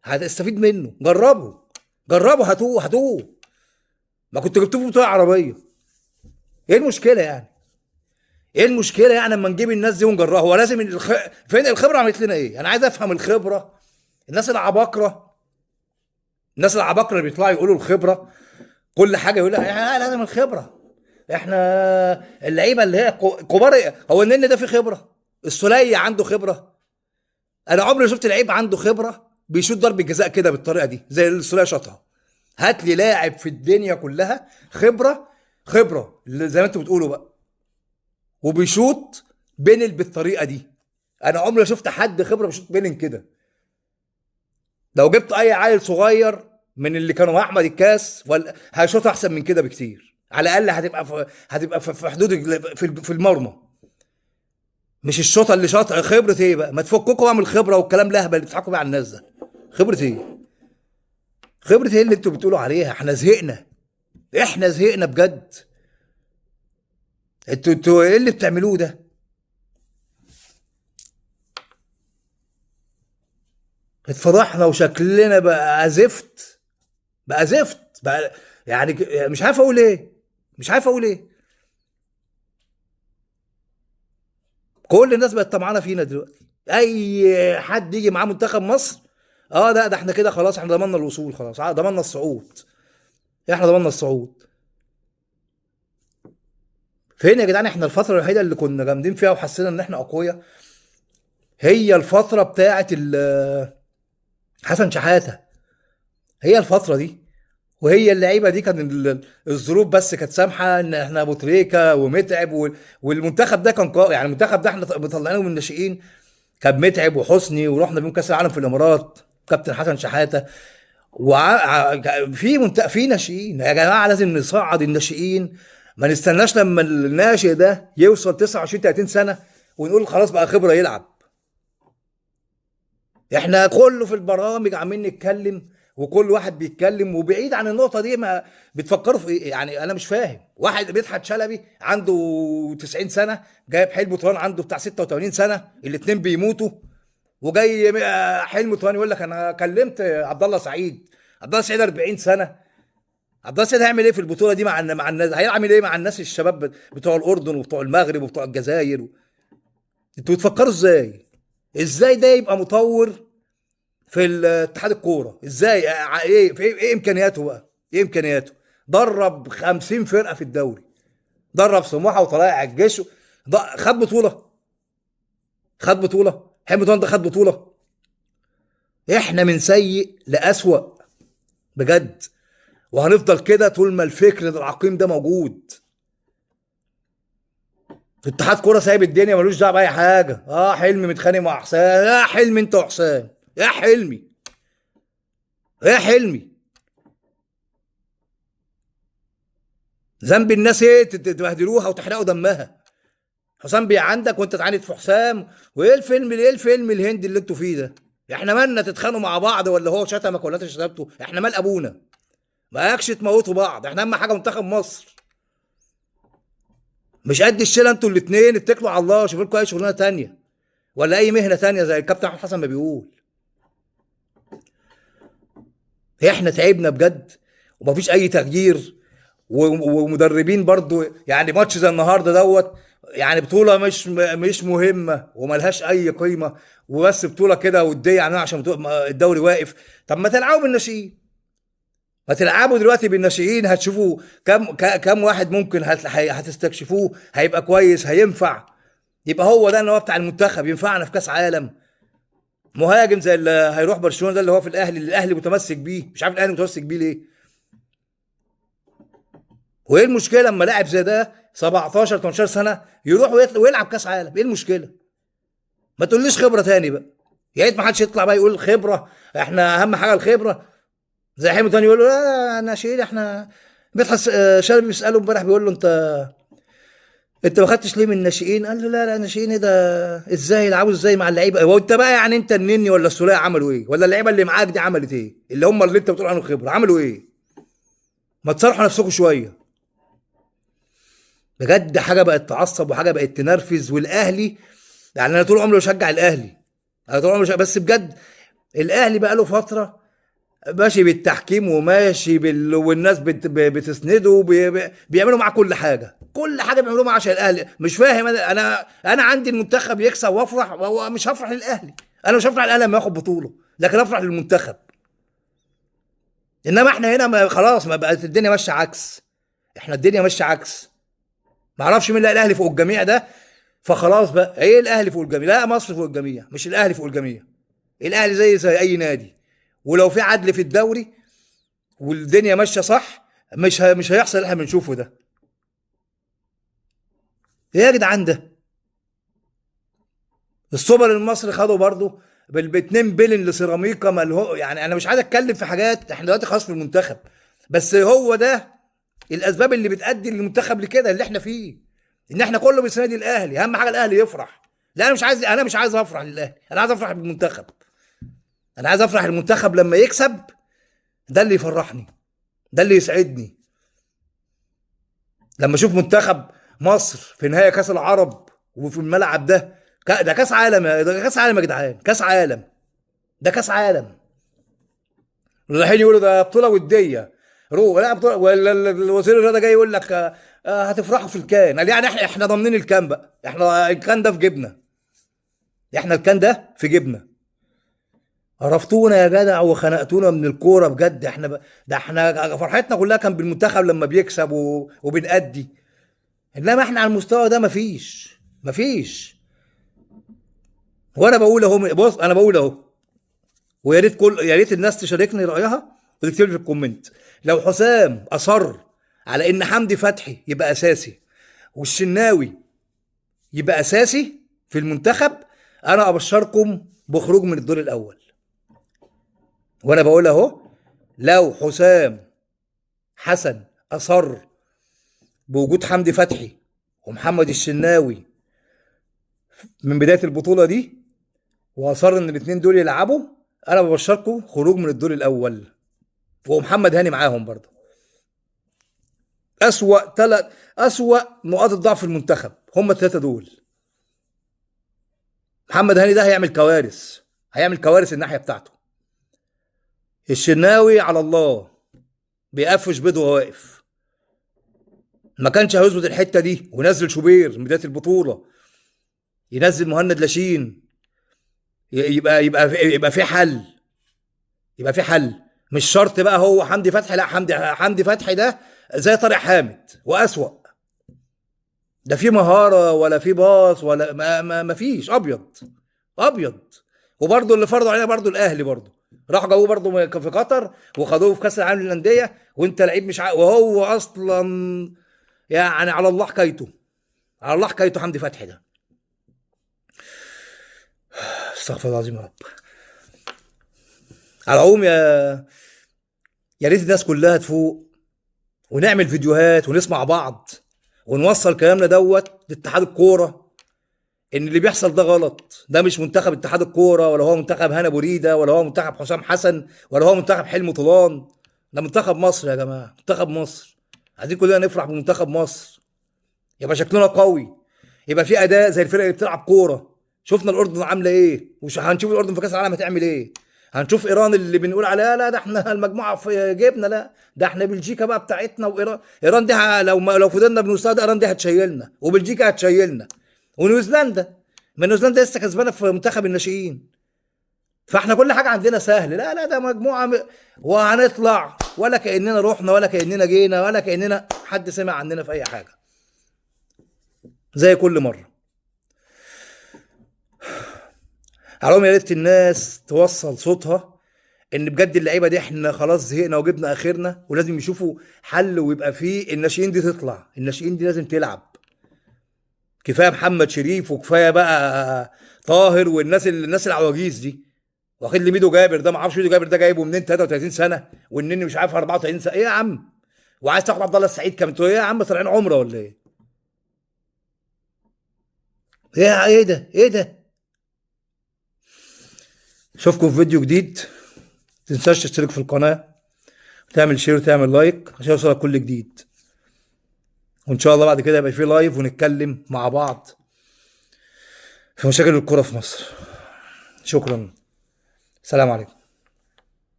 هتستفيد منه. جربوا، جربوا، هاتوه هاتوه. ما كنت جبتوه في بطوله عربيه؟ ايه المشكله يعني؟ ايه المشكله يعني اما نجيب الناس دي ونجربها؟ هو لازم فين الخبره؟ عملت لنا ايه؟ انا عايز افهم الخبره. الناس العباقره، الناس العباقره اللي بيطلعوا يقولوا الخبره كل حاجه يقول لك لازم الخبره. احنا اللعيبه اللي هي كبار، هو النني ده فيه خبره؟ السولية عنده خبره؟ انا عمري ما شفت لعيب عنده خبره بيشوط ضربه جزاء كده بالطريقه دي زي اللي السولية شاطها. هات لي لاعب في الدنيا كلها خبره، خبره زي ما انتوا بتقولوا بقى، وبيشوط بينل بالطريقه دي. انا عمري ما شفت حد خبره بيشوط بينل كده. لو جبت اي عيل صغير من اللي كانوا مع احمد الكاس ولا هيشوط احسن من كده بكتير. على الاقل هتبقى في حدود في المرمى. مش الشوطه اللي شاط. خبره ايه بقى؟ ما تفككوا بقى من الخبره والكلام الاهبل اللي بتضحكوا بيه على الناس ده. خبره ايه؟ خبره ايه اللي انتوا بتقولوا عليها؟ احنا زهقنا، احنا زهقنا بجد. انتوا ايه اللي بتعملوه ده؟ اتفضحنا وشكلنا بقى زفت، بقى زفت بقى. يعني مش عارف اقول ايه، مش عارف اقول ايه. كل الناس بقت طمعانه فينا دلوقتي. اي حد يجي معاه منتخب مصر، اه ده احنا كده خلاص، احنا ضمننا الوصول، خلاص ضمننا الصعود. احنا ضمننا الصعود. فين يا جدعان؟ احنا الفتره الوحيده اللي كنا جامدين فيها وحسينا ان احنا اقوياء هي الفتره بتاعه حسن شحاته. هي الفتره دي. وهي اللعيبه دي كان الظروف بس كانت سامحه ان احنا ابو تريكه ومتعب والمنتخب ده كان قوي. يعني المنتخب ده احنا مطلعينه من الناشئين، كان متعب وحسني، ورحنا بيهم كاس العالم في الامارات، كابتن حسن شحاته. في ناشئين يا جماعه، لازم نصعد الناشئين. ما نستناش لما الناشئ ده يوصل 29 30 سنه ونقول خلاص بقى خبره يلعب. احنا كله في البرامج عمالين نتكلم، وكل واحد بيتكلم وبعيد عن النقطه دي. ما بتفكروا في ايه يعني؟ انا مش فاهم. واحد مدحت شلبي عنده 90 سنه، جايب حلمي طولان عنده بتاع 86 سنه، الاثنين بيموتوا. وجاي حلمي طولان يقول لك انا كلمت عبد الله سعيد. عبد الله سعيد 40 سنه. عبد الله سعيد هيعمل ايه في البطوله دي مع الناس؟ هيعمل ايه مع الناس الشباب بتوع الاردن وبتوع المغرب وبتوع الجزائر؟ انتوا بتفكروا ازاي؟ ازاي ده يبقى مطور في اتحاد الكوره؟ ازاي؟ ايه امكانياته بقى؟ ايه امكانياته؟ درب 50 فرقه في الدوري، درب سموحه وطلائع الجيش، خد بطوله؟ خد بطوله؟ حمدان ده خد بطوله؟ احنا من سيء لاسوأ بجد. وهنفضل كده طول ما الفكر العقيم ده موجود. اتحاد كوره سايب الدنيا، ملوش دعوه باي حاجه. حلمي متخانق مع حسام. يا حلمي انت وحسام، يا حلمي، يا حلمي. ذنب الناس ايه تبهدلوها وتحرقوا دمها؟ حسام عندك وانت تعاند في حسام. وايه الفيلم، ايه الفيلم الهندي اللي انتوا فيه ده؟ احنا مالنا تتخانقوا مع بعض؟ ولا هو شتمك ولا انت شتمته؟ احنا مال ابونا؟ ما يكش تموتوا بعض. احنا اهم حاجه منتخب مصر. مش قد الشيله انتوا الاثنين. اتكلوا على الله، شوفوا لكم اي شغلانه تانية ولا اي مهنه تانية زي الكابتن احمد حسن ما بيقول. احنا تعبنا بجد ومفيش اي تغيير. ومدربين برضو يعني ماتش زي النهارده دوت، يعني بطوله مش مهمه وملهاش اي قيمه، وبس بطوله كده وديه يعني عشان الدوري واقف. طب ما تلعبوا بالناشئين، ما تلعبوا دلوقتي بالناشئين. هتشوفوا كم واحد ممكن هتستكشفوه هيبقى كويس هينفع. يبقى هو ده اللي هو بتاع المنتخب ينفعنا في كاس عالم. مهاجم زي اللي هيروح برشلونه ده اللي هو في الاهلي، اللي الاهلي متمسك بيه، مش عارف الاهلي متمسك بيه ليه. وايه المشكله لما لاعب زي ده 17 18 سنه يروح ويلعب كاس عالم؟ ايه المشكله؟ ما تقوليش خبره تاني بقى. يا ريت ما حدش يطلع بقى يقول خبره، احنا اهم حاجه الخبره. زي حلمي تاني يقول له لا انا شيل احنا. مدحت شلبي بيساله امبارح بيقول له انت ما خدتش ليه من الناشئين؟ قال له لا الناشئين ايه ده؟ ازاي يلعبوا ازاي مع اللعيبه؟ هو انت بقى يعني انت النني ولا السوليه عملوا ايه؟ ولا اللعيبه اللي معاك دي عملت ايه؟ اللي هم اللي انت بتقول عنهم خبره عملوا ايه؟ ما تصرحوا نفسكم شويه. بجد حاجه بقت تعصب وحاجه بقت تنرفز. والاهلي يعني انا طول عمري بشجع الاهلي، انا طول عمري بس بجد الاهلي بقى له فتره ماشي بالتحكيم وماشي والناس بتسنده بيعملوا معاه كل حاجه، كل حاجه بيعملوها معاه عشان الاهلي. مش فاهم انا عندي المنتخب يكسب وافرح، مش هفرح للاهلي. انا مش هفرح للاهلي لما ياخد بطوله، لكن افرح للمنتخب. انما احنا هنا ما خلاص، ما بقت الدنيا ماشيه عكس. احنا الدنيا ماشيه عكس. ما اعرفش مين، لا الاهلي فوق الجميع ده. فخلاص بقى ايه الاهلي فوق الجميع؟ لا، مصر فوق الجميع، مش الاهلي فوق الجميع. الاهلي زي اي نادي، ولو في عدل في الدوري والدنيا ماشيه صح، مش هيحصل اللي احنا بنشوفه ده. ايه يا جدعان ده؟ السوبر المصري خدوا برضه ب 2 بلين لسيراميكا ماله. يعني انا مش عايز اتكلم في حاجات، احنا دلوقتي خلاص في المنتخب، بس هو ده الاسباب اللي بتؤدي المنتخب لكده اللي احنا فيه، ان احنا كله بيساند الاهلي. اهم حاجه الاهلي يفرح. لا انا مش عايز افرح للاهلي، انا عايز افرح بالمنتخب. انا عايز افرح المنتخب لما يكسب، ده اللي يفرحني، ده اللي يسعدني. لما اشوف منتخب مصر في نهائي كاس العرب وفي الملعب ده، ده كاس عالم، ده كاس عالم يا جدعان، كاس عالم، ده كاس عالم. رايحين يقولوا ده بطوله وديه، لا بطوله، ولا الوزير الرياضه جاي يقول لك هتفرحوا في الكان. قال يعني احنا ضامنين الكان بقى، احنا الكان ده في جيبنا، احنا الكان ده في جيبنا. عرفتونا يا جدع وخنقتونا من الكوره بجد. ده احنا فرحتنا كلها كان بالمنتخب لما بيكسب وبنأدي. انما احنا على المستوى ده مفيش. وانا بقول اهو، بص انا بقول اهو، يا ريت الناس تشاركني رايها وتكتب لي في الكومنت. لو حسام اصر على ان حمدي فتحي يبقى اساسي والشناوي يبقى اساسي في المنتخب، انا ابشركم بخروج من الدور الاول. وانا بقول اهو، لو حسام حسن اصر بوجود حمدي فتحي ومحمد الشناوي من بدايه البطوله دي، واصر ان الاثنين دول يلعبوا، انا ببشركم خروج من الدور الاول، ومحمد هاني معاهم برضه. اسوأ نقاط الضعف في المنتخب هم الثلاثه دول. محمد هاني ده هيعمل كوارث الناحيه بتاعته. الشناوي على الله بيقفش بيض وهو واقف، ما كانش هيظبط الحته دي ونزل شوبير من بدايه البطوله، ينزل مهند لاشين، يبقى في حل. يبقى في حل. مش شرط بقى هو حمدي فتحي، لا، حمدي فتحي ده زي طارق حامد واسوأ. ده في مهاره ولا في باص ولا ما فيش، ابيض. وبرضه اللي فرضوا علينا برضه الاهلي، برضه راحوا جابوه برضه في قطر وخدوه في كاس العالم للانديه، وانت لعيب مش وهو اصلا يعني على الله حكايته، على الله حكايته حمدي فتحي ده. استغفر الله العظيم يا رب. على العموم، يا ريت الناس كلها تفوق ونعمل فيديوهات ونسمع بعض ونوصل كلامنا لاتحاد الكوره، ان اللي بيحصل ده غلط. ده مش منتخب اتحاد الكوره، ولا هو منتخب هنا بوريده، ولا هو منتخب حسام حسن، ولا هو منتخب حلمي طولان. ده منتخب مصر يا جماعه، منتخب مصر. عايزين كلنا نفرح بمنتخب مصر، يبقى شكلنا قوي، يبقى في اداء زي الفرق اللي بتلعب كوره. شفنا الاردن عامله ايه، وش هنشوف الاردن في كاس العالم هتعمل ايه. هنشوف ايران اللي بنقول عليها لا ده احنا المجموعه في جيبنا، لا ده احنا بلجيكا بقى بتاعتنا. ايران دي لو فضلنا بنستاد ايران دي هتشيلنا، وبلجيكا هتشيلنا، ونيوزيلندا. ما نيوزيلندا لسه كسبانه في منتخب الناشئين. فاحنا كل حاجه عندنا سهل. لا ده مجموعه وهنطلع ولا كاننا رحنا ولا كاننا جينا ولا كاننا حد سمع عننا في اي حاجه، زي كل مره. على يا ريت الناس توصل صوتها ان بجد اللعيبه دي احنا خلاص زهقنا وجبنا اخرنا، ولازم يشوفوا حل، ويبقى فيه الناشئين دي تطلع، الناشئين دي لازم تلعب. كفايه محمد شريف وكفايه بقى طاهر والناس العواجيز دي. واخد لي ميدو جابر ده، ما اعرفش ميدو جابر ده جايبه منين، 33 سنه، والنني مش عارف 34 سنه. ايه يا عم؟ وعايز تاخد عبد الله السعيد كمان؟ ايه يا عم، طالعين عمره ولا ايه؟ ايه ده؟ اشوفكم في فيديو جديد. تنساش تشترك في القناه وتعمل شير وتعمل لايك عشان يوصلك كل جديد. وان شاء الله بعد كده يبقى في لايف ونتكلم مع بعض في مشاكل الكرة في مصر. شكرا. سلام عليكم.